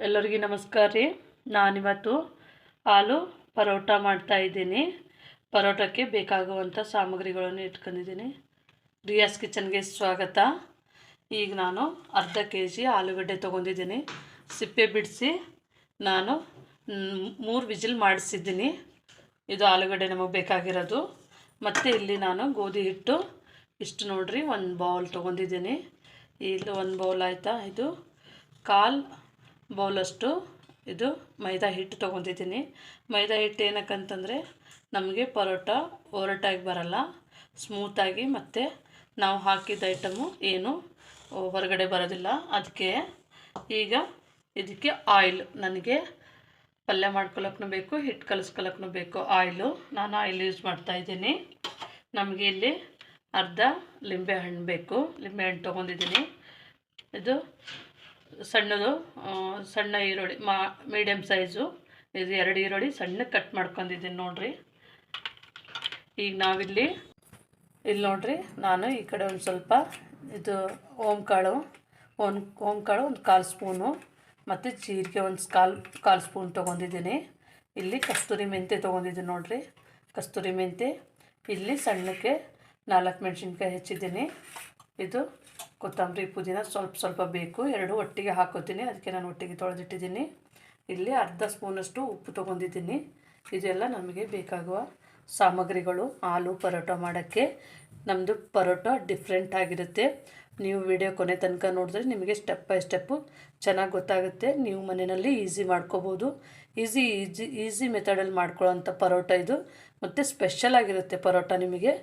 ಎಲ್ಲರಿಗೂ ನಮಸ್ಕಾರ ರೀ. ನಾನಿವತ್ತು ಆಲೂ ಪರೋಟ ಮಾಡ್ತಾಯಿದ್ದೀನಿ. ಪರೋಟಕ್ಕೆ ಬೇಕಾಗುವಂಥ ಸಾಮಗ್ರಿಗಳನ್ನು ಇಟ್ಕೊಂಡಿದ್ದೀನಿ. ರಿಯಾಸ್ ಕಿಚನ್ಗೆ ಸ್ವಾಗತ. ಈಗ ನಾನು ಅರ್ಧ ಕೆಜಿ ಆಲೂಗಡ್ಡೆ ತೊಗೊಂಡಿದ್ದೀನಿ. ಸಿಪ್ಪೆ ಬಿಡಿಸಿ ನಾನು 3 ವಿಜಿಲ್ ಮಾಡಿಸಿದ್ದೀನಿ. ಇದು ಆಲೂಗಡ್ಡೆ ನಮಗೆ ಬೇಕಾಗಿರೋದು. ಮತ್ತು ಇಲ್ಲಿ ನಾನು ಗೋಧಿ ಹಿಟ್ಟು ಇಷ್ಟು ನೋಡ್ರಿ, 1 ಬೌಲ್ ತೊಗೊಂಡಿದ್ದೀನಿ. ಇಲ್ಲಿ 1 ಬೌಲ್ ಆಯಿತಾ. ಇದು 1/4 ಬೌಲಷ್ಟು ಇದು ಮೈದಾ ಹಿಟ್ಟು ತೊಗೊತಿದ್ದೀನಿ. ಮೈದಾ ಹಿಟ್ಟು ಏನಕ್ಕಂತಂದರೆ ನಮಗೆ ಪರೋಟ ಒರಟಾಗಿ ಬರಲ್ಲ, ಸ್ಮೂತಾಗಿ, ಮತ್ತು ನಾವು ಹಾಕಿದ ಐಟಮು ಏನು ಹೊರಗಡೆ ಬರೋದಿಲ್ಲ. ಅದಕ್ಕೆ ಈಗ ಇದಕ್ಕೆ ಆಯಿಲ್, ನನಗೆ ಪಲ್ಯ ಮಾಡ್ಕೊಳಕ್ಕೂ ಬೇಕು, ಹಿಟ್ಟು ಕಲಿಸ್ಕೊಳಕ್ಕೂ ಬೇಕು ಆಯಿಲು. ನಾನು ಆಯಿಲ್ ಯೂಸ್ ಮಾಡ್ತಾಯಿದ್ದೀನಿ. ನಮಗೆ ಇಲ್ಲಿ ಅರ್ಧ ಲಿಂಬೆಹಣ್ಣು ಬೇಕು. ಲಿಂಬೆಹಣ್ಣು ತೊಗೊಂಡಿದ್ದೀನಿ. ಇದು ಸಣ್ಣ ಈರುಳ್ಳಿ, ಮೀಡಿಯಮ್ ಸೈಜು, ಇದು 2 ಈರುಳ್ಳಿ ಸಣ್ಣಕ್ಕೆ ಕಟ್ ಮಾಡ್ಕೊಂಡಿದ್ದೀನಿ ನೋಡಿರಿ. ಈಗ ನಾವಿಲ್ಲಿ ನೋಡಿರಿ, ನಾನು ಈ ಕಡೆ ಒಂದು ಸ್ವಲ್ಪ ಇದು ಓಂಕಾಳು ಒಂದು 1/4 ಸ್ಪೂನು, ಮತ್ತು ಜೀರಿಗೆ ಒಂದು ಕಾಲು ಸ್ಪೂನ್ ತೊಗೊಂಡಿದ್ದೀನಿ. ಇಲ್ಲಿ ಕಸ್ತೂರಿ ಮೆಂತ್ಯ ತೊಗೊಂಡಿದ್ದೀನಿ ನೋಡಿರಿ, ಕಸ್ತೂರಿ ಮೆಂತ್ಯ. ಇಲ್ಲಿ ಸಣ್ಣಕ್ಕೆ 4 ಮೆಣಸಿನ್ಕಾಯಿ ಹೆಚ್ಚಿದ್ದೀನಿ. ಇದು ಕೊತ್ತಂಬರಿ, ಪುದೀನ ಸ್ವಲ್ಪ ಬೇಕು, 2 ಒಟ್ಟಿಗೆ ಹಾಕೋತೀನಿ. ಅದಕ್ಕೆ ನಾನು ಒಟ್ಟಿಗೆ ತೊಳೆದಿಟ್ಟಿದ್ದೀನಿ. ಇಲ್ಲಿ ಅರ್ಧ ಸ್ಪೂನಷ್ಟು ಉಪ್ಪು ತೊಗೊಂಡಿದ್ದೀನಿ. ಇದೆಲ್ಲ ನಮಗೆ ಬೇಕಾಗುವ ಸಾಮಗ್ರಿಗಳು ಆಲೂ ಪರೋಟ ಮಾಡೋಕ್ಕೆ. ನಮ್ಮದು ಪರೋಟ ಡಿಫ್ರೆಂಟ್ ಆಗಿರುತ್ತೆ. ನೀವು ವಿಡಿಯೋ ಕೊನೆ ತನಕ ನೋಡಿದ್ರೆ ನಿಮಗೆ ಸ್ಟೆಪ್ ಬೈ ಸ್ಟೆಪ್ಪು ಚೆನ್ನಾಗಿ ಗೊತ್ತಾಗುತ್ತೆ. ನೀವು ಮನೆಯಲ್ಲಿ ಈಸಿ ಮಾಡ್ಕೋಬೋದು. ಈಸಿ ಮೆಥಡಲ್ಲಿ ಮಾಡ್ಕೊಳ್ಳೋಂಥ ಪರೋಟ ಇದು, ಮತ್ತು ಸ್ಪೆಷಲ್ ಆಗಿರುತ್ತೆ ಪರೋಟ. ನಿಮಗೆ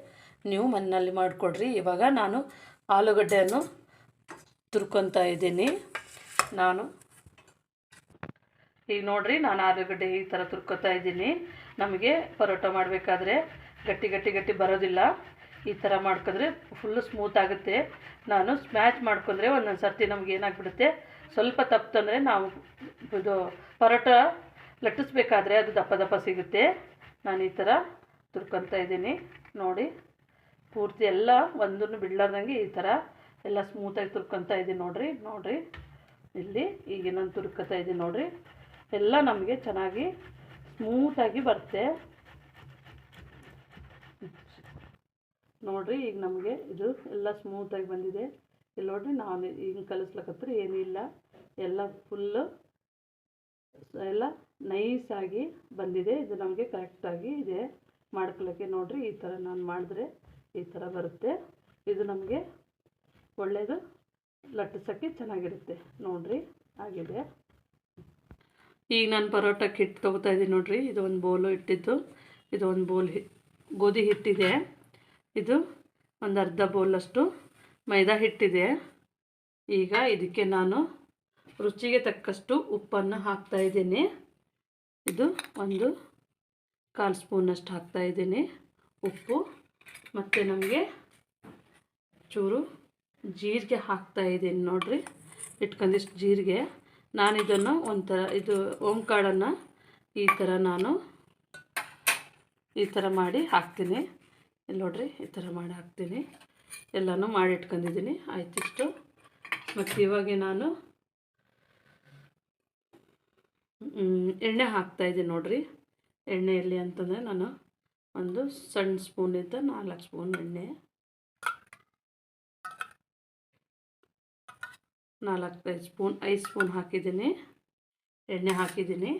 ನೀವು ಮನೆಯಲ್ಲಿ ಮಾಡಿಕೊಡ್ರಿ. ಇವಾಗ ನಾನು ಆಲೂಗಡ್ಡೆಯನ್ನು ತುರ್ಕೊತಾ ಇದ್ದೀನಿ. ಈಗ ನೋಡಿರಿ, ನಾನು ಆಲೂಗಡ್ಡೆ ಈ ಥರ ತುರ್ಕೊತಾ ಇದ್ದೀನಿ. ನಮಗೆ ಪರೋಟ ಮಾಡಬೇಕಾದ್ರೆ ಗಟ್ಟಿ ಬರೋದಿಲ್ಲ. ಈ ಥರ ಮಾಡ್ಕೊಂಡ್ರೆ ಫುಲ್ಲು ಸ್ಮೂತ್ ಆಗುತ್ತೆ. ನಾನು ಸ್ಮ್ಯಾಚ್ ಮಾಡ್ಕೊಂಡ್ರೆ ಒಂದೊಂದು ಸರ್ತಿ ನಮ್ಗೆ ಏನಾಗ್ಬಿಡುತ್ತೆ, ಸ್ವಲ್ಪ ತಪ್ಪಂದರೆ ನಾವು ಇದು ಪರೋಟ ಲಟ್ಟಿಸ್ಬೇಕಾದ್ರೆ ಅದು ದಪ್ಪ ಸಿಗುತ್ತೆ. ನಾನು ಈ ಥರ ತುರ್ಕೊತಾ ಇದ್ದೀನಿ ನೋಡಿ. ಪೂರ್ತಿ ಎಲ್ಲ ಒಂದನ್ನು ಬಿಡಲಾರ್ದಂಗೆ ಈ ಥರ ಎಲ್ಲ ಸ್ಮೂತಾಗಿ ತುರ್ಕೊತಾ ಇದ್ದೀನಿ ನೋಡಿರಿ. ಇಲ್ಲಿ ಈಗ ನಾನು ತುರ್ಕೊತಾ ಇದ್ದೀನಿ ನೋಡಿರಿ. ಎಲ್ಲ ನಮಗೆ ಚೆನ್ನಾಗಿ ಸ್ಮೂತಾಗಿ ಬರುತ್ತೆ ನೋಡಿರಿ. ಈಗ ನಮಗೆ ಇದು ಎಲ್ಲ ಸ್ಮೂತಾಗಿ ಬಂದಿದೆ. ಇಲ್ಲಿ ನೋಡಿರಿ, ನಾನು ಈಗ ಕಲಿಸ್ಲಕ್ಕತ್ರ ಏನೂ ಇಲ್ಲ, ಎಲ್ಲ ಫುಲ್ಲು ಎಲ್ಲ ನೈಸಾಗಿ ಬಂದಿದೆ. ಇದು ನಮಗೆ ಕರೆಕ್ಟಾಗಿ ಇದೆ ಮಾಡ್ಕೊಳ್ಳೋಕ್ಕೆ. ನೋಡಿರಿ, ಈ ಥರ ನಾನು ಮಾಡಿದ್ರೆ ಈ ಥರ ಬರುತ್ತೆ. ಇದು ನಮಗೆ ಒಳ್ಳೆಯದು, ಲಟ್ಟಿಸೋಕ್ಕೆ ಚೆನ್ನಾಗಿರುತ್ತೆ ನೋಡಿರಿ. ಆಗಿದೆ. ಈಗ ನಾನು ಪರೋಟಕ್ಕೆ ಹಿಟ್ಟು ತೊಗೋತಾ ಇದ್ದೀನಿ ನೋಡಿರಿ. ಇದು 1 ಬೌಲು ಇಟ್ಟಿದ್ದು, ಇದು 1 ಬೌಲ್ ಗೋಧಿ ಹಿಟ್ಟಿದೆ. ಇದು ಒಂದು ಅರ್ಧ ಬೌಲಷ್ಟು ಮೈದಾ ಹಿಟ್ಟಿದೆ. ಈಗ ಇದಕ್ಕೆ ನಾನು ರುಚಿಗೆ ತಕ್ಕಷ್ಟು ಉಪ್ಪನ್ನು ಹಾಕ್ತಾಯಿದ್ದೀನಿ. ಇದು 1/4 ಸ್ಪೂನಷ್ಟು ಹಾಕ್ತಾಯಿದ್ದೀನಿ ಉಪ್ಪು. ಮತ್ತು ನಮಗೆ ಚೂರು ಜೀರಿಗೆ ಹಾಕ್ತಾಯಿದ್ದೀನಿ ನೋಡಿರಿ, ಇಟ್ಕೊಂಡಿಷ್ಟು ಜೀರಿಗೆ. ನಾನು ಇದನ್ನು ಒಂಥರ ಇದು ಓಂಕಾಳನ್ನು ಈ ಥರ ನಾನು ಈ ಥರ ಮಾಡಿ ಹಾಕ್ತೀನಿ. ಇಲ್ಲಿ ನೋಡಿರಿ, ಈ ಥರ ಮಾಡಿ ಹಾಕ್ತೀನಿ. ಎಲ್ಲನೂ ಮಾಡಿ ಇಟ್ಕೊಂಡಿದ್ದೀನಿ. ಆಯ್ತಿಷ್ಟು. ಮತ್ತು ಇವಾಗ ನಾನು ಎಣ್ಣೆ ಹಾಕ್ತಾಯಿದ್ದೀನಿ ನೋಡಿರಿ. ಎಣ್ಣೆಯಲ್ಲಿ ಅಂತಂದರೆ ನಾನು ಒಂದು ಸಣ್ಣ ಸ್ಪೂನಿಂದ 4 ಸ್ಪೂನ್ ಎಣ್ಣೆ, 5 ಸ್ಪೂನ್ ಹಾಕಿದ್ದೀನಿ, ಎಣ್ಣೆ ಹಾಕಿದ್ದೀನಿ.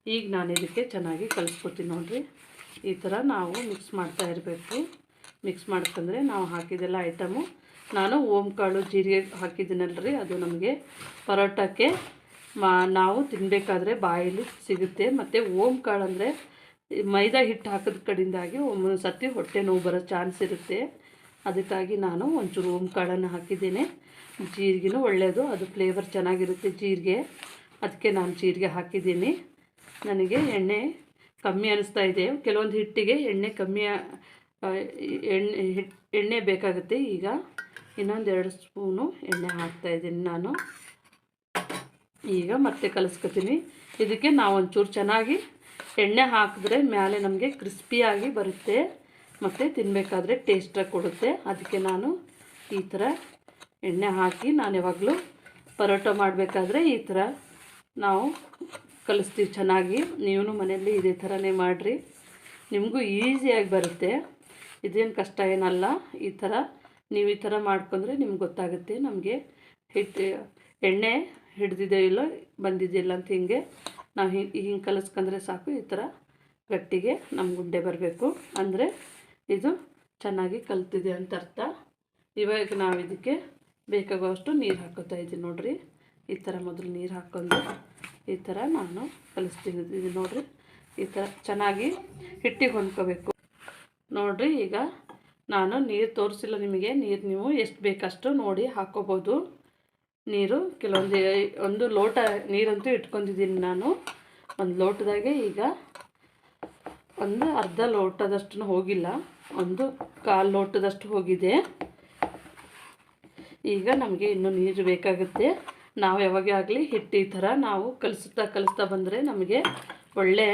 ಈಗ ನಾನು ಇದಕ್ಕೆ ಚೆನ್ನಾಗಿ ಕಲಿಸ್ಕೊತೀನಿ ನೋಡಿರಿ. ಈ ಥರ ನಾವು ಮಿಕ್ಸ್ ಮಾಡ್ತಾ ಇರಬೇಕು. ಮಿಕ್ಸ್ ಮಾಡ್ಕೊಂಡ್ರೆ ನಾವು ಹಾಕಿದೆಲ್ಲ ಐಟಮು, ನಾನು ಓಂಕಾಳು ಜೀರಿಗೆ ಹಾಕಿದ್ದೀನಲ್ರಿ, ಅದು ನಮಗೆ ಪರೋಟಕ್ಕೆ ನಾವು ತಿನ್ನಬೇಕಾದ್ರೆ ಬಾಯಲ್ಲಿ ಸಿಗುತ್ತೆ. ಮತ್ತು ಓಂಕಾಳು ಅಂದರೆ ಮೈದಾ ಹಿಟ್ಟು ಹಾಕಿದ ಕಡೆಯಿಂದಾಗಿ ಒಂದೊಂದು ಸರ್ತಿ ಹೊಟ್ಟೆ ನೋವು ಬರೋ ಚಾನ್ಸ್ ಇರುತ್ತೆ. ಅದಕ್ಕಾಗಿ ನಾನು ಒಂಚೂರು ಓಂಕಾಳನ್ನು ಹಾಕಿದ್ದೇನೆ. ಜೀರಿಗೆನೂ ಒಳ್ಳೆಯದು, ಅದು ಫ್ಲೇವರ್ ಚೆನ್ನಾಗಿರುತ್ತೆ ಜೀರಿಗೆ. ಅದಕ್ಕೆ ನಾನು ಜೀರಿಗೆ ಹಾಕಿದ್ದೀನಿ. ನನಗೆ ಎಣ್ಣೆ ಕಮ್ಮಿ ಅನ್ನಿಸ್ತಾ ಇದೆ. ಕೆಲವೊಂದು ಹಿಟ್ಟಿಗೆ ಎಣ್ಣೆ ಕಮ್ಮಿ ಎಣ್ಣೆ ಬೇಕಾಗುತ್ತೆ. ಈಗ ಇನ್ನೊಂದು 2 ಸ್ಪೂನು ಎಣ್ಣೆ ಹಾಕ್ತಾಯಿದ್ದೀನಿ ನಾನು. ಈಗ ಮತ್ತೆ ಕಲಿಸ್ಕೊತೀನಿ. ಇದಕ್ಕೆ ನಾವು ಒಂಚೂರು ಚೆನ್ನಾಗಿ ಎಣ್ಣೆ ಹಾಕಿದ್ರೆ ಮೇಲೆ ನಮಗೆ ಕ್ರಿಸ್ಪಿಯಾಗಿ ಬರುತ್ತೆ, ಮತ್ತು ತಿನ್ನಬೇಕಾದ್ರೆ ಟೇಸ್ಟಾಗಿ ಕೊಡುತ್ತೆ. ಅದಕ್ಕೆ ನಾನು ಈ ಥರ ಎಣ್ಣೆ ಹಾಕಿ, ನಾನು ಯಾವಾಗಲೂ ಪರೋಟ ಮಾಡಬೇಕಾದ್ರೆ ಈ ಥರ ನಾವು ಕಲಿಸ್ತೀವಿ ಚೆನ್ನಾಗಿ. ನೀವು ಮನೆಯಲ್ಲಿ ಇದೇ ಥರನೇ ಮಾಡಿರಿ, ನಿಮಗೂ ಈಸಿಯಾಗಿ ಬರುತ್ತೆ. ಇದೇನು ಕಷ್ಟ ಏನಲ್ಲ. ಈ ಥರ ನೀವು ಈ ಥರ ಮಾಡ್ಕೊಂಡ್ರೆ ನಿಮ್ಗೆ ಗೊತ್ತಾಗುತ್ತೆ ನಮಗೆ ಎಣ್ಣೆ ಹಿಡ್ದಿದೆ ಇಲ್ಲ ಬಂದಿದೆಯಿಲ್ಲ ಅಂತ. ಹಿಂಗೆ ನಾವು ಹಿಂಗೆ ಕಲಿಸ್ಕೊಂಡ್ರೆ ಸಾಕು. ಈ ಥರ ಗಟ್ಟಿಗೆ ನಮ್ಗೆ ಉಂಡೆ ಬರಬೇಕು, ಅಂದರೆ ಇದು ಚೆನ್ನಾಗಿ ಕಲ್ತಿದೆ ಅಂತ ಅರ್ಥ. ಇವಾಗ ನಾವು ಇದಕ್ಕೆ ಬೇಕಾಗುವಷ್ಟು ನೀರು ಹಾಕೋತಾ ಇದ್ದೀನಿ ನೋಡಿರಿ. ಈ ಥರ ಮೊದಲು ನೀರು ಹಾಕ್ಕೊಂಡು ಈ ಥರ ನಾನು ಕಲಿಸ್ತಿದ್ದೀನಿ ನೋಡಿರಿ. ಈ ಥರ ಚೆನ್ನಾಗಿ ಹಿಟ್ಟಿಗೆ ಹೊಂದ್ಕೋಬೇಕು ನೋಡಿರಿ. ಈಗ ನಾನು ನೀರು ತೋರಿಸಿಲ್ಲ ನಿಮಗೆ. ನೀರು ನೀವು ಎಷ್ಟು ಬೇಕಷ್ಟು ನೋಡಿ ಹಾಕ್ಕೋಬೋದು. ನೀರು ಒಂದು ಲೋಟ ನೀರಂತೂ ಇಟ್ಕೊಂಡಿದ್ದೀನಿ ನಾನು. ಒಂದು ಲೋಟದಾಗೆ ಈಗ ಒಂದು ಅರ್ಧ ಲೋಟದಷ್ಟು ಹೋಗಿಲ್ಲ, ಒಂದು ಕಾಲು ಲೋಟದಷ್ಟು ಹೋಗಿದೆ. ಈಗ ನಮಗೆ ಇನ್ನೂ ನೀರು ಬೇಕಾಗುತ್ತೆ. ನಾವು ಯಾವಾಗೇ ಆಗಲಿ ಹಿಟ್ಟು ಈ ಥರ ನಾವು ಕಲಿಸ್ತಾ ಬಂದರೆ ನಮಗೆ ಒಳ್ಳೆ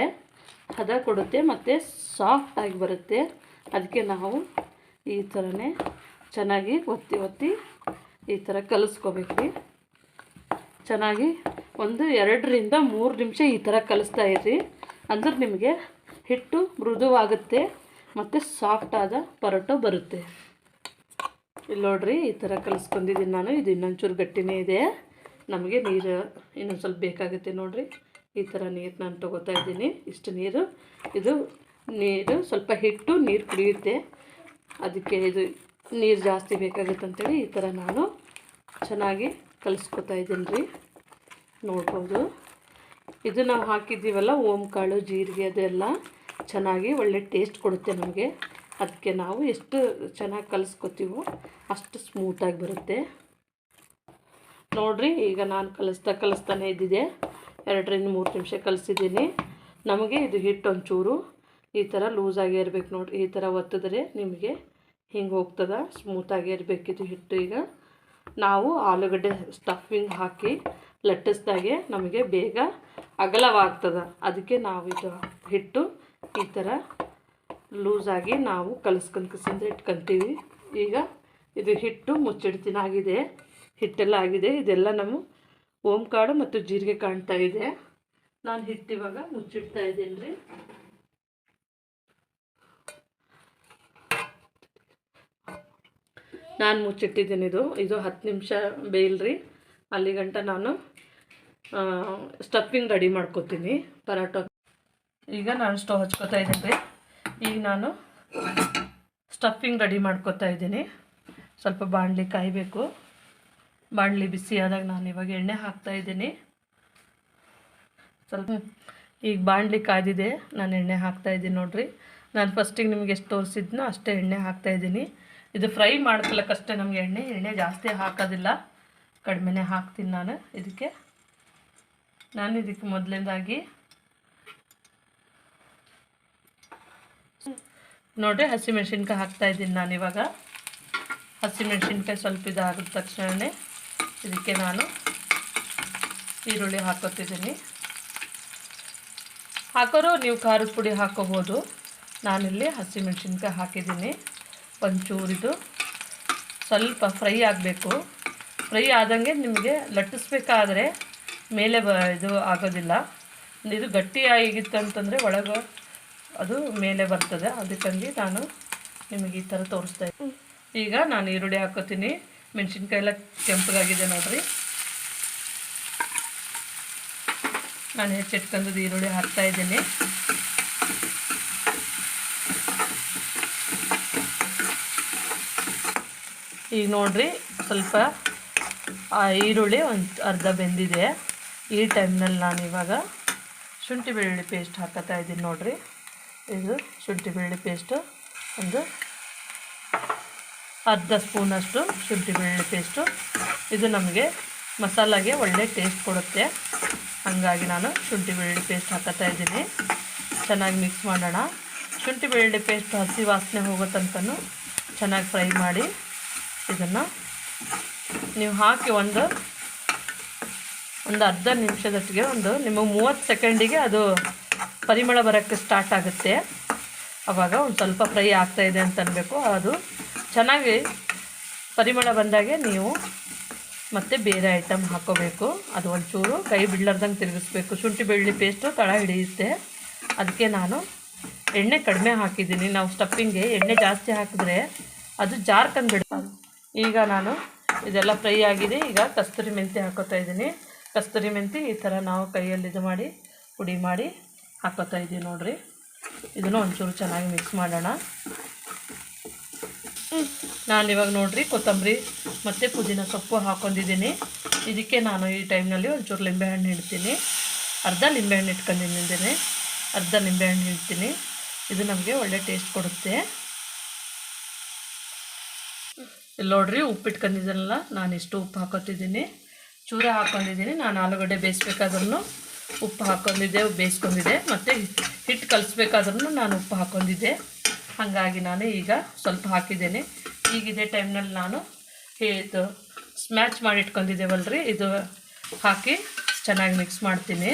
ಹದ ಕೊಡುತ್ತೆ ಮತ್ತು ಸಾಫ್ಟಾಗಿ ಬರುತ್ತೆ. ಅದಕ್ಕೆ ನಾವು ಈ ಥರನೇ ಚೆನ್ನಾಗಿ ಒತ್ತಿ ಈ ಥರ ಕಲಿಸ್ಕೋಬೇಕು ರೀ. ಚೆನ್ನಾಗಿ ಒಂದು 2ರಿಂದ 3 ನಿಮಿಷ ಈ ಥರ ಕಲಿಸ್ತಾ ಇರ್ರಿ, ಅಂದ್ರೆ ನಿಮಗೆ ಹಿಟ್ಟು ಮೃದುವಾಗುತ್ತೆ ಮತ್ತು ಸಾಫ್ಟಾದ ಪರೋಟ ಬರುತ್ತೆ. ಇಲ್ಲಿ ನೋಡಿರಿ, ಈ ಥರ ಕಲಿಸ್ಕೊಂಡಿದ್ದೀನಿ ನಾನು. ಇದು ಇನ್ನೊಂಚೂರು ಗಟ್ಟಿನೇ ಇದೆ, ನಮಗೆ ನೀರು ಇನ್ನೊಂದು ಸ್ವಲ್ಪ ಬೇಕಾಗುತ್ತೆ ನೋಡಿರಿ. ಈ ಥರ ನೀರು ನಾನು ತೊಗೋತಾ ಇದ್ದೀನಿ. ಇಷ್ಟು ನೀರು, ಇದು ನೀರು ಸ್ವಲ್ಪ ಹಿಟ್ಟು ನೀರು ಕುಡಿಯುತ್ತೆ, ಅದಕ್ಕೆ ಇದು ನೀರು ಜಾಸ್ತಿ ಬೇಕಾಗುತ್ತೆ ಅಂತೇಳಿ ಈ ಥರ ನಾನು ಚೆನ್ನಾಗಿ ಕಲಿಸ್ಕೊತಾ ಇದ್ದೀನಿ ರೀ. ನೋಡ್ಬೋದು, ಇದು ನಾವು ಹಾಕಿದ್ದೀವಲ್ಲ ಓಂಕಾಳು ಜೀರಿಗೆ, ಅದೆಲ್ಲ ಚೆನ್ನಾಗಿ ಒಳ್ಳೆ ಟೇಸ್ಟ್ ಕೊಡುತ್ತೆ ನಮಗೆ. ಅದಕ್ಕೆ ನಾವು ಎಷ್ಟು ಚೆನ್ನಾಗಿ ಕಲಿಸ್ಕೊತೀವೋ ಅಷ್ಟು ಸ್ಮೂತಾಗಿ ಬರುತ್ತೆ ನೋಡಿರಿ. ಈಗ ನಾನು ಕಲಿಸ್ತಾನೆ ಇದ್ದಿದ್ದೆ 2ರಿಂದ 3 ನಿಮಿಷ ಕಲಿಸಿದ್ದೀನಿ. ನಮಗೆ ಇದು ಹಿಟ್ಟು ಒಂಚೂರು ಈ ಥರ ಲೂಸಾಗಿ ಇರಬೇಕು ನೋಡಿರಿ. ಈ ಥರ ಒತ್ತಿದ್ರೆ ನಿಮಗೆ ಹಿಂಗೆ ಹೋಗ್ತದೆ, ಸ್ಮೂತಾಗಿ ಇರಬೇಕಿದು ಹಿಟ್ಟು. ಈಗ ನಾವು ಆಲೂಗಡ್ಡೆ ಸ್ಟಫಿಂಗ್ ಹಾಕಿ ಲಟ್ಟಿಸ್ದಾಗೆ ನಮಗೆ ಬೇಗ ಅಗಲವಾಗ್ತದೆ. ಅದಕ್ಕೆ ನಾವು ಇದು ಹಿಟ್ಟು ಈ ಥರ ಲೂಸಾಗಿ ನಾವು ಕಲಿಸ್ಕೊಂಡು ಇಟ್ಕೊತೀವಿ. ಈಗ ಇದು ಹಿಟ್ಟು ಮುಚ್ಚಿಡ್ತೀನಿ ಆಗಿದೆ, ಹಿಟ್ಟೆಲ್ಲ ಆಗಿದೆ. ಇದೆಲ್ಲ ನಮ್ಮ ಓಂಕಾಳು ಮತ್ತು ಜೀರಿಗೆ ಕಾಣ್ತಾ ಇದೆ. ನಾನು ಹಿಟ್ಟಿವಾಗ ಮುಚ್ಚಿಡ್ತಾ ಇದ್ದೀನಿ ರೀ. ನಾನು ಮುಚ್ಚಿಟ್ಟಿದ್ದೀನಿ. ಇದು 10 ನಿಮಿಷ ಬೇಯಿಲ್ರಿ. ಅಲ್ಲಿಗಂಟ ನಾನು ಸ್ಟಫಿಂಗ್ ರೆಡಿ ಮಾಡ್ಕೊತೀನಿ ಪರೋಟ. ಈಗ ನಾನು ಸ್ಟವ್ ಹಚ್ಕೋತಾ ಇದ್ದೀನಿ ರೀ. ಈಗ ನಾನು ಸ್ಟಫಿಂಗ್ ರೆಡಿ ಮಾಡ್ಕೊತಾ ಇದ್ದೀನಿ. ಸ್ವಲ್ಪ ಬಾಣಲಿ ಕಾಯಬೇಕು. ಬಾಣಲಿ ಬಿಸಿ ಆದಾಗ ನಾನು ಇವಾಗ ಎಣ್ಣೆ ಹಾಕ್ತಾಯಿದ್ದೀನಿ. ಸ್ವಲ್ಪ ಈಗ ಬಾಣಲಿ ಕಾದಿದೆ, ನಾನು ಎಣ್ಣೆ ಹಾಕ್ತಾಯಿದ್ದೀನಿ ನೋಡಿರಿ. ನಾನು ಫಸ್ಟಿಗೆ ನಿಮಗೆ ಎಷ್ಟು ತೋರಿಸಿದ್ನೋ ಅಷ್ಟೇ ಎಣ್ಣೆ ಹಾಕ್ತಾಯಿದ್ದೀನಿ. ಇದು ಫ್ರೈ ಮಾಡ್ಕೊಳ್ಳೋಕ್ಕಷ್ಟೇ ನಮಗೆ ಎಣ್ಣೆ ಜಾಸ್ತಿ ಹಾಕೋದಿಲ್ಲ, ಕಡಿಮೆನೇ ಹಾಕ್ತೀನಿ ನಾನು ಇದಕ್ಕೆ. ನಾನು ಇದಕ್ಕೆ ಮೊದಲನೇದಾಗಿ ನೋಡಿರಿ ಹಸಿಮೆಣ್ಸಿನ್ಕಾಯಿ ಹಾಕ್ತಾಯಿದ್ದೀನಿ ನಾನಿವಾಗ. ಹಸಿಮೆಣ್ಸಿನ್ಕಾಯಿ ಸ್ವಲ್ಪ ಇದಾಗಿದ ತಕ್ಷಣವೇ ಇದಕ್ಕೆ ನಾನು ಈರುಳ್ಳಿ ಹಾಕೋತಿದ್ದೀನಿ. ಹಾಕೋರು ನೀವು ಖಾರದ ಪುಡಿ ಹಾಕೋಬೋದು. ನಾನಿಲ್ಲಿ ಹಸಿಮೆಣ್ಸಿನ್ಕಾಯಿ ಹಾಕಿದ್ದೀನಿ. ಒಂಚೂರಿದು ಸ್ವಲ್ಪ ಫ್ರೈ ಆಗಬೇಕು. ಫ್ರೈ ಆದಂಗೆ ನಿಮಗೆ ಲಟ್ಟಿಸ್ಬೇಕಾದ್ರೆ ಮೇಲೆ ಇದು ಆಗೋದಿಲ್ಲ. ಇದು ಗಟ್ಟಿ ಆಗಿತ್ತು ಅಂತಂದರೆ ಒಳಗೆ ಅದು ಮೇಲೆ ಬರ್ತದೆ. ಅದಕ್ಕಾಗಿ ನಾನು ನಿಮಗೆ ಈ ಥರ ತೋರಿಸ್ತಾ ಇದ್ದೀನಿ. ಈಗ ನಾನು ಈರುಳ್ಳಿ ಹಾಕೋತೀನಿ. ಮೆಣಸಿನ್ಕಾಯಿ ಎಲ್ಲ ಕೆಂಪಗಾಗಿದೆ ನೋಡಿರಿ. ನಾನು ಹೆಚ್ಚಿಟ್ಕೊಂಡು ಈರುಳ್ಳಿ ಹಾಕ್ತಾಯಿದ್ದೀನಿ. ಈಗ ನೋಡಿರಿ, ಸ್ವಲ್ಪ ಈರುಳ್ಳಿ ಒಂದು ಅರ್ಧ ಬೆಂದಿದೆ. ಈ ಟೈಮ್ನಲ್ಲಿ ನಾನಿವಾಗ ಶುಂಠಿ ಬೆಳ್ಳುಳ್ಳಿ ಪೇಸ್ಟ್ ಹಾಕೋತಾ ಇದ್ದೀನಿ ನೋಡಿರಿ. ಇದು ಶುಂಠಿ ಬೆಳ್ಳುಳ್ಳಿ ಪೇಸ್ಟು ಒಂದು ಅರ್ಧ ಸ್ಪೂನಷ್ಟು ಶುಂಠಿ ಬೆಳ್ಳುಳ್ಳಿ ಪೇಸ್ಟು. ಇದು ನಮಗೆ ಮಸಾಲಾಗೆ ಒಳ್ಳೆ ಟೇಸ್ಟ್ ಕೊಡುತ್ತೆ, ಹಾಗಾಗಿ ನಾನು ಶುಂಠಿ ಬೆಳ್ಳುಳ್ಳಿ ಪೇಸ್ಟ್ ಹಾಕೋತಾ ಇದ್ದೀನಿ. ಚೆನ್ನಾಗಿ ಮಿಕ್ಸ್ ಮಾಡೋಣ. ಶುಂಠಿ ಬೆಳ್ಳುಳ್ಳಿ ಪೇಸ್ಟ್ ಹಸಿ ವಾಸನೆ ಹೋಗೋ ತನಕನೂ ಚೆನ್ನಾಗಿ ಫ್ರೈ ಮಾಡಿ ಇದನ್ನು ನೀವು ಹಾಕಿ ಒಂದು ಅರ್ಧ ನಿಮಿಷದೊಟ್ಟಿಗೆ ನಿಮಗೆ 30 ಸೆಕೆಂಡಿಗೆ ಅದು ಪರಿಮಳ ಬರೋಕ್ಕೆ ಸ್ಟಾರ್ಟ್ ಆಗುತ್ತೆ. ಆವಾಗ ಒಂದು ಸ್ವಲ್ಪ ಫ್ರೈ ಆಗ್ತಾಯಿದೆ ಅಂತ ಅನ್ಬೇಕು. ಅದು ಚೆನ್ನಾಗಿ ಪರಿಮಳ ಬಂದಾಗೆ ನೀವು ಮತ್ತು ಬೇರೆ ಐಟಮ್ ಹಾಕ್ಕೋಬೇಕು. ಅದು ಒಂಚೂರು ಕೈ ಬಿಡ್ಲಾರ್ದಂಗೆ ತಿರುಗಿಸ್ಬೇಕು. ಶುಂಠಿ ಬೆಳ್ಳುಳ್ಳಿ ಪೇಸ್ಟು ತಳ ಹಿಡಿಯುತ್ತೆ, ಅದಕ್ಕೆ ನಾನು ಎಣ್ಣೆ ಕಡಿಮೆ ಹಾಕಿದ್ದೀನಿ. ನಾವು ಸ್ಟಫಿಂಗ್ಗೆ ಎಣ್ಣೆ ಜಾಸ್ತಿ ಹಾಕಿದ್ರೆ ಅದು ಜಾರ್ಕಂಡು ಬಿಡ್ತಾರೆ. ಈಗ ನಾನು ಇದೆಲ್ಲ ಫ್ರೈ ಆಗಿದೆ. ಈಗ ಕಸ್ತೂರಿ ಮೆಂತ್ಯ ಹಾಕೋತಾ ಇದ್ದೀನಿ. ಕಸ್ತೂರಿ ಮೆಂತ್ಯ ಈ ಥರ ನಾವು ಕೈಯಲ್ಲಿ ಇದು ಮಾಡಿ ಪುಡಿ ಮಾಡಿ ಹಾಕೋತಾ ಇದ್ದೀವಿ ನೋಡಿರಿ. ಇದನ್ನು ಒಂಚೂರು ಚೆನ್ನಾಗಿ ಮಿಕ್ಸ್ ಮಾಡೋಣ. ನಾನಿವಾಗ ನೋಡಿರಿ ಕೊತ್ತಂಬರಿ ಮತ್ತು ಪುದೀನ ಸೊಪ್ಪು ಹಾಕ್ಕೊಂಡಿದ್ದೀನಿ. ಇದಕ್ಕೆ ನಾನು ಈ ಟೈಮ್ನಲ್ಲಿ ಒಂಚೂರು ಲಿಂಬೆಹಣ್ಣು ಇಡ್ತೀನಿ. ಅರ್ಧ ಲಿಂಬೆಹಣ್ಣು ಇಟ್ಕೊಂಡಿದ್ದೀನಿ, ಅರ್ಧ ಲಿಂಬೆಹಣ್ಣು ಇಡ್ತೀನಿ. ಇದು ನಮಗೆ ಒಳ್ಳೆ ಟೇಸ್ಟ್ ಕೊಡುತ್ತೆ. ಇಲ್ಲಿ ನೋಡಿರಿ ಉಪ್ಪು ಇಟ್ಕೊಂಡಿದ್ದೀನಲ್ಲ, ನಾನು ಇಷ್ಟು ಉಪ್ಪು ಹಾಕೋತಿದ್ದೀನಿ. ಚೂರ ಹಾಕ್ಕೊಂಡಿದ್ದೀನಿ. ನಾನು ಆಲೂಗಡ್ಡೆ ಬೇಯಿಸ್ಬೇಕಾದ್ರೂ ಉಪ್ಪು ಹಾಕ್ಕೊಂಡಿದ್ದೆ, ಬೇಯಿಸ್ಕೊಂಡಿದ್ದೆ. ಮತ್ತು ಹಿಟ್ಟು ಕಲಿಸ್ಬೇಕಾದ್ರೂ ನಾನು ಉಪ್ಪು ಹಾಕ್ಕೊಂಡಿದ್ದೆ. ಹಾಗಾಗಿ ನಾನು ಈಗ ಸ್ವಲ್ಪ ಹಾಕಿದ್ದೇನೆ. ಈಗ ಇದೇ ಟೈಮ್ನಲ್ಲಿ ನಾನು ಇದು ಸ್ಮ್ಯಾಚ್ ಮಾಡಿ ಇಟ್ಕೊಂಡಿದ್ದೇವಲ್ರಿ, ಇದು ಹಾಕಿ ಚೆನ್ನಾಗಿ ಮಿಕ್ಸ್ ಮಾಡ್ತೀನಿ.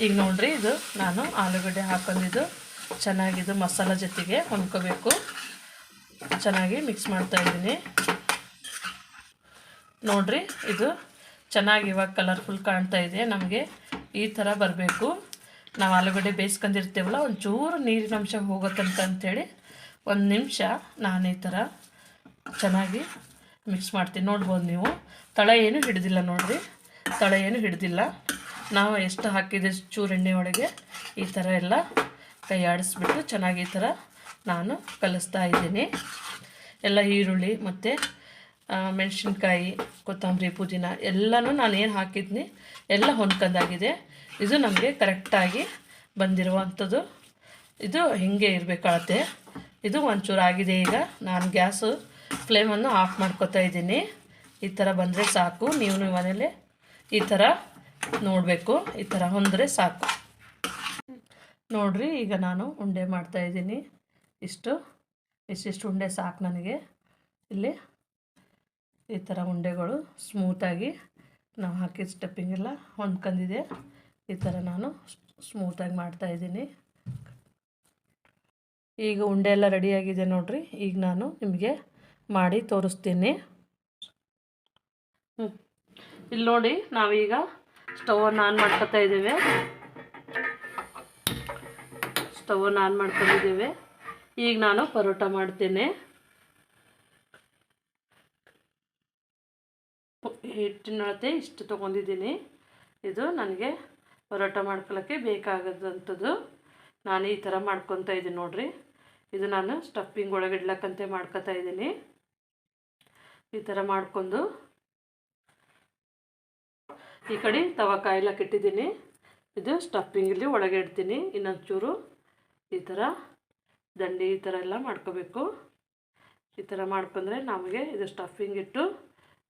ಈಗ ನೋಡಿರಿ, ಇದು ನಾನು ಆಲೂಗಡ್ಡೆ ಹಾಕೊಂಡಿದ್ದು ಚೆನ್ನಾಗಿದು ಮಸಾಲ ಜೊತೆಗೆ ಹೊಂದ್ಕೋಬೇಕು. ಚೆನ್ನಾಗಿ ಮಿಕ್ಸ್ ಮಾಡ್ತಾಯಿದ್ದೀನಿ ನೋಡಿರಿ. ಇದು ಚೆನ್ನಾಗಿ ಇವಾಗ ಕಲರ್ಫುಲ್ ಕಾಣ್ತಾ ಇದೆ. ನಮಗೆ ಈ ಥರ ಬರಬೇಕು. ನಾವು ಆಲೂಗಡ್ಡೆ ಬೇಯಿಸ್ಕೊಂಡಿರ್ತೀವಲ್ಲ, ಒಂಚೂರು ನೀರಿನ ಅಂಶ ಹೋಗುತ್ತಂತ ಅಂಥೇಳಿ ಒಂದು ನಿಮಿಷ ನಾನು ಈ ಥರ ಚೆನ್ನಾಗಿ ಮಿಕ್ಸ್ ಮಾಡ್ತೀನಿ. ನೋಡ್ಬೋದು ನೀವು, ತಳ ಏನು ಹಿಡಿದಿಲ್ಲ ನೋಡಿರಿ, ತಳ ಏನು ಹಿಡಿದಿಲ್ಲ. ನಾವು ಎಷ್ಟು ಹಾಕಿದೆ ಚೂರು ಎಣ್ಣೆ ಒಳಗೆ ಈ ಥರ ಎಲ್ಲ ಕೈ ಆಡಿಸ್ಬಿಟ್ಟು ಚೆನ್ನಾಗಿ ಈ ಥರ ನಾನು ಕಲಿಸ್ತಾ ಇದ್ದೀನಿ. ಎಲ್ಲ ಈರುಳ್ಳಿ ಮತ್ತು ಮೆಣಸಿನ್ಕಾಯಿ, ಕೊತ್ತಂಬರಿ, ಪುದೀನ ಎಲ್ಲನೂ ನಾನು ಏನು ಹಾಕಿದ್ನಿ ಎಲ್ಲ ಹೊಂದ್ಕೊಂಡಾಗಿದೆ. ಇದು ನಮಗೆ ಕರೆಕ್ಟಾಗಿ ಬಂದಿರುವಂಥದ್ದು. ಇದು ಹೀಗೆ ಇರಬೇಕಾಗತ್ತೆ. ಇದು ಒಂಚೂರು ಆಗಿದೆ. ಈಗ ನಾನು ಗ್ಯಾಸು ಫ್ಲೇಮನ್ನು ಆಫ್ ಮಾಡ್ಕೊತಾ ಇದ್ದೀನಿ. ಈ ಥರ ಬಂದರೆ ಸಾಕು. ನೀವು ಮನೇಲಿ ಈ ಥರ ನೋಡಬೇಕು, ಈ ಥರ ಹೊಂದರೆ ಸಾಕು ನೋಡಿರಿ. ಈಗ ನಾನು ಉಂಡೆ ಮಾಡ್ತಾಯಿದ್ದೀನಿ. ಇಷ್ಟಿಷ್ಟು ಉಂಡೆ ಸಾಕು ನನಗೆ. ಇಲ್ಲಿ ಈ ಥರ ಉಂಡೆಗಳು ಸ್ಮೂತಾಗಿ ನಾವು ಹಾಕಿದ ಸ್ಟೆಪ್ಪಿಂಗೆಲ್ಲ ಹೊಂದ್ಕೊಂಡಿದೆ. ಈ ಥರ ನಾನು ಸ್ಮೂತಾಗಿ ಮಾಡ್ತಾಯಿದ್ದೀನಿ. ಈಗ ಉಂಡೆ ಎಲ್ಲ ರೆಡಿಯಾಗಿದೆ ನೋಡಿರಿ. ಈಗ ನಾನು ನಿಮಗೆ ಮಾಡಿ ತೋರಿಸ್ತೀನಿ. ಇಲ್ಲಿ ನೋಡಿ, ನಾವೀಗ ಸ್ಟವನ್ನು ಆನ್ ಮಾಡ್ಕೊತಾ ಇದ್ದೇವೆ. ಸ್ಟವನ್ನು ಆನ್ ಮಾಡ್ಕೊಂಡಿದ್ದೇವೆ. ಈಗ ನಾನು ಪರೋಟ ಮಾಡ್ತೇನೆ. ಹಿಟ್ಟಿನ ಅಳತೆ ಇಷ್ಟು ತೊಗೊಂಡಿದ್ದೀನಿ. ಇದು ನನಗೆ ಪರೋಟ ಮಾಡ್ಕೊಳ್ಳೋಕ್ಕೆ ಬೇಕಾಗದಂಥದ್ದು. ನಾನು ಈ ಥರ ಮಾಡ್ಕೊತಾ ಇದ್ದೀನಿ ನೋಡಿರಿ. ಇದು ನಾನು ಸ್ಟಫಿಂಗ್ ಒಳಗೆ ಇಡ್ಲಕ್ಕಂತೆ ಮಾಡ್ಕೊತಾ ಇದ್ದೀನಿ. ಈ ಥರ ಮಾಡ್ಕೊಂಡು ಈ ಕಡೆ ತವ ಕಾಯ್ಲಕ್ಕೆ ಇಟ್ಟಿದ್ದೀನಿ. ಇದು ಸ್ಟಫಿಂಗಲ್ಲಿ ಒಳಗೆ ಇಡ್ತೀನಿ. ಇನ್ನೊಂದು ಚೂರು ಈ ಥರ ದಂಡಿ ಈ ಥರ ಎಲ್ಲ ಮಾಡ್ಕೋಬೇಕು. ಈ ಥರ ಮಾಡ್ಕೊಂಡ್ರೆ ನಮಗೆ ಇದು ಸ್ಟಫಿಂಗ್ ಇಟ್ಟು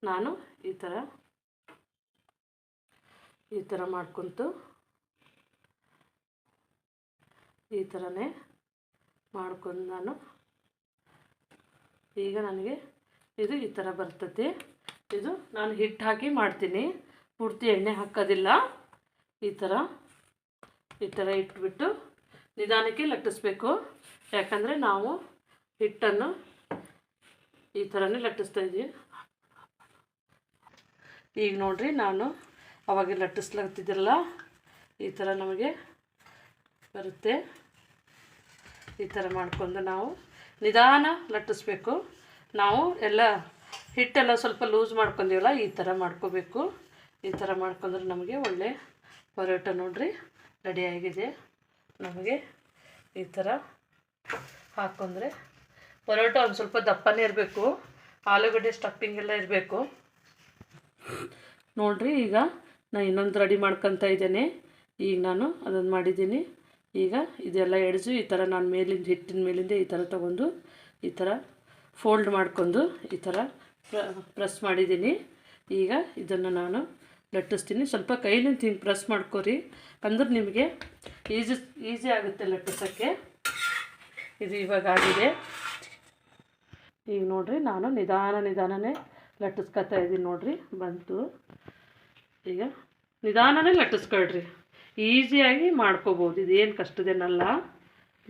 ನಾನು ಈ ಥರ ಮಾಡ್ಕೊತು ಈ ಥರನೇ ಮಾಡ್ಕೊಂಡು ನಾನು ಈಗ ನನಗೆ ಇದು ಈ ಥರ ಬರ್ತದೆ. ಇದು ನಾನು ಹಿಟ್ಟು ಹಾಕಿ ಮಾಡ್ತೀನಿ, ಪೂರ್ತಿ ಎಣ್ಣೆ ಹಾಕೋದಿಲ್ಲ. ಈ ಥರ ಇಟ್ಬಿಟ್ಟು ನಿಧಾನಕ್ಕೆ ಲಟ್ಟಿಸ್ಬೇಕು. ಯಾಕಂದರೆ ನಾವು ಹಿಟ್ಟನ್ನು ಈ ಥರನೇ ಲಟ್ಟಿಸ್ತಾ ಇದ್ದೀವಿ. ಈಗ ನೋಡಿರಿ, ನಾನು ಅವಾಗ ಲಟ್ಟಿಸ್ಲಾಗ್ತಿದ್ದಿರಲ್ಲ, ಈ ಥರ ನಮಗೆ ಬರುತ್ತೆ. ಈ ಥರ ಮಾಡ್ಕೊಂಡು ನಾವು ನಿಧಾನ ಲಟ್ಟಿಸ್ಬೇಕು. ನಾವು ಎಲ್ಲ ಹಿಟ್ಟೆಲ್ಲ ಸ್ವಲ್ಪ ಲೂಸ್ ಮಾಡ್ಕೊಂಡಿವಲ್ಲ, ಈ ಥರ ಮಾಡ್ಕೋಬೇಕು. ಈ ಥರ ಮಾಡ್ಕೊಂಡ್ರೆ ನಮಗೆ ಒಳ್ಳೆ ಪರೋಟ ನೋಡಿರಿ ರೆಡಿಯಾಗಿದೆ. ನಮಗೆ ಈ ಥರ ಹಾಕ್ಕೊಂಡ್ರೆ ಪರೋಟ ಒಂದು ಸ್ವಲ್ಪ ದಪ್ಪನೇ ಇರಬೇಕು. ಆಲೂಗಡ್ಡೆ ಸ್ಟಫಿಂಗ್ ಎಲ್ಲ ಇರಬೇಕು ನೋಡಿರಿ. ಈಗ ನಾನು ಇನ್ನೊಂದು ರೆಡಿ ಮಾಡ್ಕೊತಾ ಇದ್ದೇನೆ. ಈಗ ನಾನು ಅದನ್ನು ಮಾಡಿದ್ದೀನಿ. ಈಗ ಇದೆಲ್ಲ ಎಡ್ಜು ಈ ಥರ ನಾನು ಮೇಲಿಂದ ಹಿಟ್ಟಿನ ಮೇಲಿಂದ ಈ ಥರ ತೊಗೊಂಡು ಈ ಥರ ಫೋಲ್ಡ್ ಮಾಡ್ಕೊಂಡು ಈ ಥರ ಪ್ರೆಸ್ ಮಾಡಿದ್ದೀನಿ. ಈಗ ಇದನ್ನು ನಾನು ಲಟ್ಟಿಸ್ತೀನಿ. ಸ್ವಲ್ಪ ಕೈಲಿಂದ ಹಿಂಗೆ ಪ್ರೆಸ್ ಮಾಡ್ಕೊರಿ, ಅಂದ್ರೆ ನಿಮಗೆ ಈಸಿ ಆಗುತ್ತೆ ಲಟ್ಟಿಸೋಕ್ಕೆ. ಇದು ಇವಾಗ ಆಗಿದೆ. ಈಗ ನೋಡಿರಿ, ನಾನು ನಿಧಾನನೇ ಲಟ್ಟಿಸ್ಕೊತಾ ಇದ್ದೀನಿ ನೋಡಿರಿ. ಬಂತು. ಈಗ ನಿಧಾನನೇ ಲಟ್ಟಿಸ್ಕೊಳ್ರಿ, ಈಸಿಯಾಗಿ ಮಾಡ್ಕೋಬೋದು. ಇದೇನು ಕಷ್ಟದೇನಲ್ಲ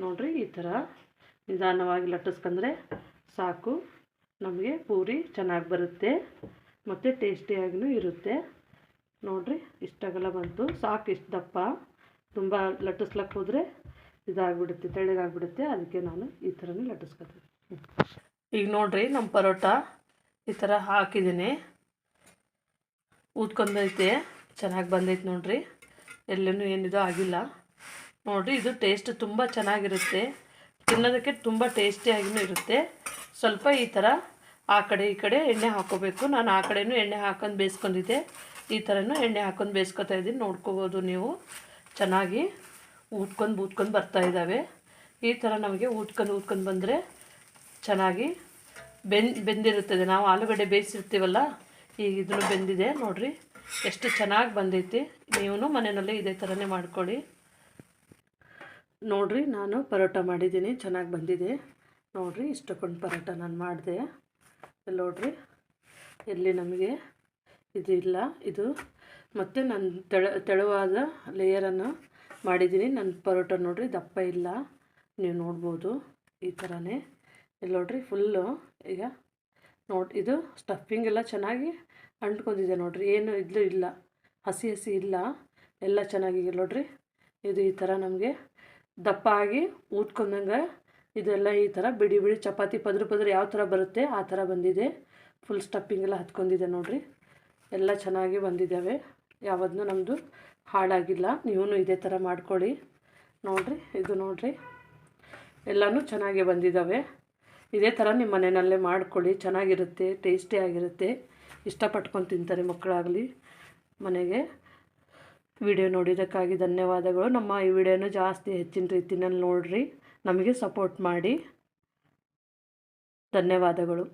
ನೋಡಿರಿ. ಈ ಥರ ನಿಧಾನವಾಗಿ ಲಟ್ಟಿಸ್ಕೊಂಡ್ರೆ ಸಾಕು. ನಮಗೆ ಪೂರಿ ಚೆನ್ನಾಗಿ ಬರುತ್ತೆ ಮತ್ತು ಟೇಸ್ಟಿಯಾಗಿಯೂ ಇರುತ್ತೆ. ನೋಡಿರಿ ಇಷ್ಟಾಗೆಲ್ಲ ಬಂತು, ಸಾಕು ಇಷ್ಟು ದಪ್ಪ. ತುಂಬ ಲಟ್ಟಿಸ್ಲಕ್ಕೆ ಹೋದರೆ ಇದಾಗಿಬಿಡುತ್ತೆ, ತೆಳ್ಳಗಾಗ್ಬಿಡುತ್ತೆ. ಅದಕ್ಕೆ ನಾನು ಈ ಥರನೇ ಲಟ್ಟಿಸ್ಕೊತೀನಿ. ಈಗ ನೋಡಿರಿ ನಮ್ಮ ಪರೋಟ ಈ ಥರ ಹಾಕಿದ್ದೀನಿ, ಊದ್ಕೊಂಡೈತೆ, ಚೆನ್ನಾಗಿ ಬಂದೈತೆ ನೋಡಿರಿ. ಎಲ್ಲೂ ಏನಿದು ಆಗಿಲ್ಲ ನೋಡಿರಿ. ಇದು ಟೇಸ್ಟ್ ತುಂಬ ಚೆನ್ನಾಗಿರುತ್ತೆ, ತಿನ್ನೋದಕ್ಕೆ ತುಂಬ ಟೇಸ್ಟಿಯಾಗಿಯೂ ಇರುತ್ತೆ. ಸ್ವಲ್ಪ ಈ ಥರ ಆ ಕಡೆ ಈ ಕಡೆ ಎಣ್ಣೆ ಹಾಕ್ಕೋಬೇಕು. ನಾನು ಆ ಕಡೆಯೂ ಎಣ್ಣೆ ಹಾಕೊಂಡು ಬೇಯಿಸ್ಕೊಂಡಿದ್ದೆ, ಈ ಥರನೂ ಎಣ್ಣೆ ಹಾಕೊಂಡು ಬೇಯಿಸ್ಕೊತಾ ಇದ್ದೀನಿ. ನೋಡ್ಕೋಬೋದು ನೀವು, ಚೆನ್ನಾಗಿ ಊದ್ಕೊಂಡು ಬರ್ತಾಯಿದ್ದಾವೆ. ಈ ಥರ ನಮಗೆ ಊದ್ಕೊಂಡು ಬಂದರೆ ಚೆನ್ನಾಗಿ ಬೆಂದಿರುತ್ತದೆ. ನಾವು ಆಲೂಗಡ್ಡೆ ಬೇಯಿಸಿರ್ತೀವಲ್ಲ, ಈಗ ಇದನ್ನು ಬೆಂದಿದೆ ನೋಡಿರಿ, ಎಷ್ಟು ಚೆನ್ನಾಗಿ ಬಂದೈತಿ. ನೀವು ಮನೆಯಲ್ಲೇ ಇದೇ ಥರನೇ ಮಾಡ್ಕೊಳ್ಳಿ. ನೋಡಿರಿ ನಾನು ಪರೋಟ ಮಾಡಿದ್ದೀನಿ, ಚೆನ್ನಾಗಿ ಬಂದಿದೆ ನೋಡಿರಿ. ಇಷ್ಟಕ್ಕೊಂದು ಪರೋಟ ನಾನು ಮಾಡಿದೆ. ನೋಡಿರಿ ಎಲ್ಲಿ ನಮಗೆ ಇದು ಇಲ್ಲ, ಇದು ಮತ್ತು ನಾನು ತೆಳುವಾದ ಲೇಯರನ್ನು ಮಾಡಿದ್ದೀನಿ. ನನ್ನ ಪರೋಟ ನೋಡಿರಿ ದಪ್ಪ ಇಲ್ಲ, ನೀವು ನೋಡ್ಬೋದು ಈ ಥರನೇ. ಇಲ್ಲಿ ನೋಡಿರಿ ಫುಲ್ಲು ಈಗ ಇದು ಸ್ಟಫಿಂಗ್ ಎಲ್ಲ ಚೆನ್ನಾಗಿ ಅಂಟ್ಕೊಂಡಿದೆ ನೋಡಿರಿ, ಏನು ಇದು ಇಲ್ಲ, ಹಸಿ ಇಲ್ಲ, ಎಲ್ಲ ಚೆನ್ನಾಗಿದೆ ನೋಡಿರಿ. ಇದು ಈ ಥರ ನಮಗೆ ದಪ್ಪ ಆಗಿ ಊದ್ಕೊಂಡಂಗೆ ಇದೆಲ್ಲ ಈ ಥರ ಬಿಡಿ ಚಪಾತಿ ಪದ್ರ ಯಾವ ಥರ ಬರುತ್ತೆ ಆ ಥರ ಬಂದಿದೆ. ಫುಲ್ ಸ್ಟಫಿಂಗ್ ಎಲ್ಲ ಹತ್ಕೊಂಡಿದೆ ನೋಡಿರಿ, ಎಲ್ಲ ಚೆನ್ನಾಗಿ ಬಂದಿದ್ದಾವೆ. ಯಾವುದೂ ನಮ್ಮದು ಹಾಳಾಗಿಲ್ಲ. ನೀವು ಇದೇ ಥರ ಮಾಡ್ಕೊಳ್ಳಿ. ನೋಡಿರಿ ಇದು ನೋಡಿರಿ ಎಲ್ಲನೂ ಚೆನ್ನಾಗಿ ಬಂದಿದ್ದಾವೆ. ಇದೇ ಥರ ನಿಮ್ಮ ಮನೆಯಲ್ಲೇ ಮಾಡ್ಕೊಳ್ಳಿ, ಚೆನ್ನಾಗಿರುತ್ತೆ, ಟೇಸ್ಟಿಯಾಗಿರುತ್ತೆ, ಇಷ್ಟಪಟ್ಕೊಂಡು ತಿಂತಾರೆ ಮಕ್ಕಳಾಗಲಿ ಮನೆಗೆ. ವಿಡಿಯೋ ನೋಡಿದ್ದಕ್ಕಾಗಿ ಧನ್ಯವಾದಗಳು. ನಮ್ಮ ಈ ವಿಡಿಯೋನ ಜಾಸ್ತಿ ಹೆಚ್ಚಿನ ರೀತಿಯಲ್ಲಿ ನೋಡಿರಿ, ನಮಗೆ ಸಪೋರ್ಟ್ ಮಾಡಿ. ಧನ್ಯವಾದಗಳು.